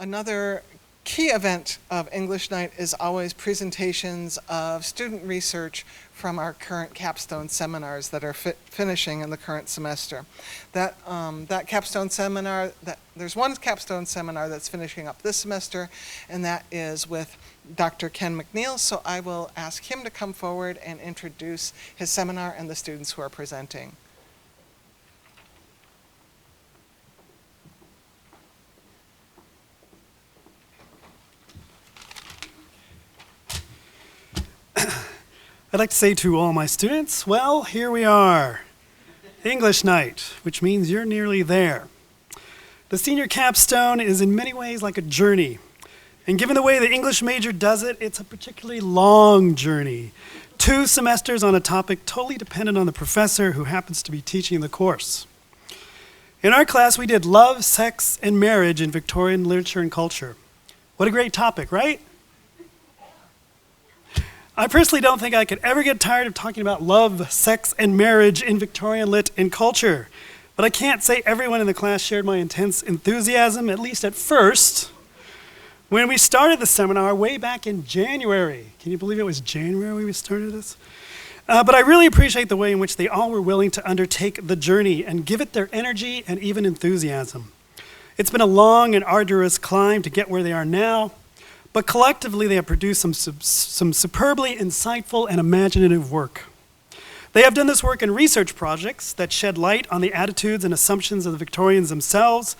Another key event of English Night is always presentations of student research from our current capstone seminars that are finishing in the current semester. That capstone seminar, there's one capstone seminar that's finishing up this semester, and that is with Dr. Ken McNeil, so I will ask him to come forward and introduce his seminar and the students who are presenting. I'd like to say to all my students, well, here we are, English Night, which means you're nearly there. The senior capstone is in many ways like a journey, and given the way the English major does it, it's a particularly long journey. 2 semesters on a topic totally dependent on the professor who happens to be teaching the course. In our class, we did love, sex, and marriage in Victorian literature and culture. What a great topic, right? I personally don't think I could ever get tired of talking about love, sex, and marriage in Victorian lit and culture. But I can't say everyone in the class shared my intense enthusiasm, at least at first, when we started the seminar way back in January. Can you believe it was January we started this? But I really appreciate the way in which they all were willing to undertake the journey and give it their energy and even enthusiasm. It's been a long and arduous climb to get where they are now, but collectively they have produced some superbly insightful and imaginative work. They have done this work in research projects that shed light on the attitudes and assumptions of the Victorians themselves,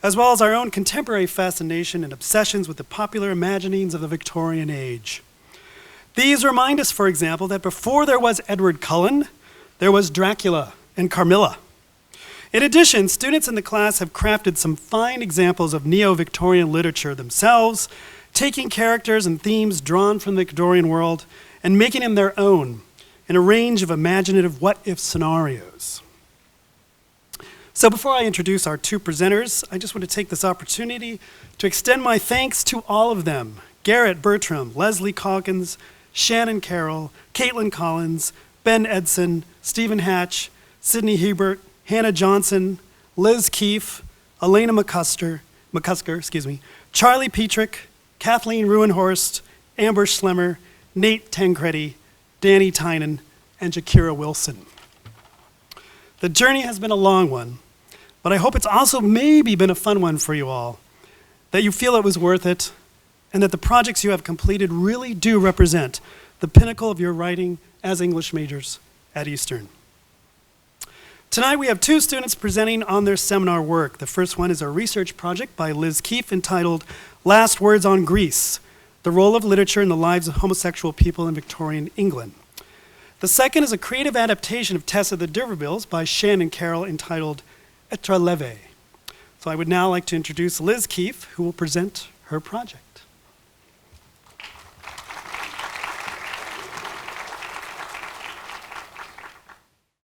as well as our own contemporary fascination and obsessions with the popular imaginings of the Victorian age. These remind us, for example, that before there was Edward Cullen, there was Dracula and Carmilla. In addition, students in the class have crafted some fine examples of neo-Victorian literature themselves, taking characters and themes drawn from the Victorian world and making them their own in a range of imaginative what-if scenarios. So before I introduce our 2 presenters, I just want to take this opportunity to extend my thanks to all of them: Garrett Bertram, Leslie Calkins, Shannon Carroll, Caitlin Collins, Ben Edson, Stephen Hatch, Sydney Hebert, Hannah Johnson, Liz Keefe, Elena McCusker, Charlie Petrick, Kathleen Ruenhorst, Amber Schlemmer, Nate Tancredi, Danny Tynan, and Jakira Wilson. The journey has been a long one, but I hope it's also maybe been a fun one for you all, that you feel it was worth it, and that the projects you have completed really do represent the pinnacle of your writing as English majors at Eastern. Tonight we have 2 students presenting on their seminar work. The first one is a research project by Liz Keefe entitled Last Words on Greece, the Role of Literature in the Lives of Homosexual People in Victorian England. The second is a creative adaptation of Tessa the D'Urbervilles by Shannon Carroll entitled Etra Leve. So I would now like to introduce Liz Keefe, who will present her project.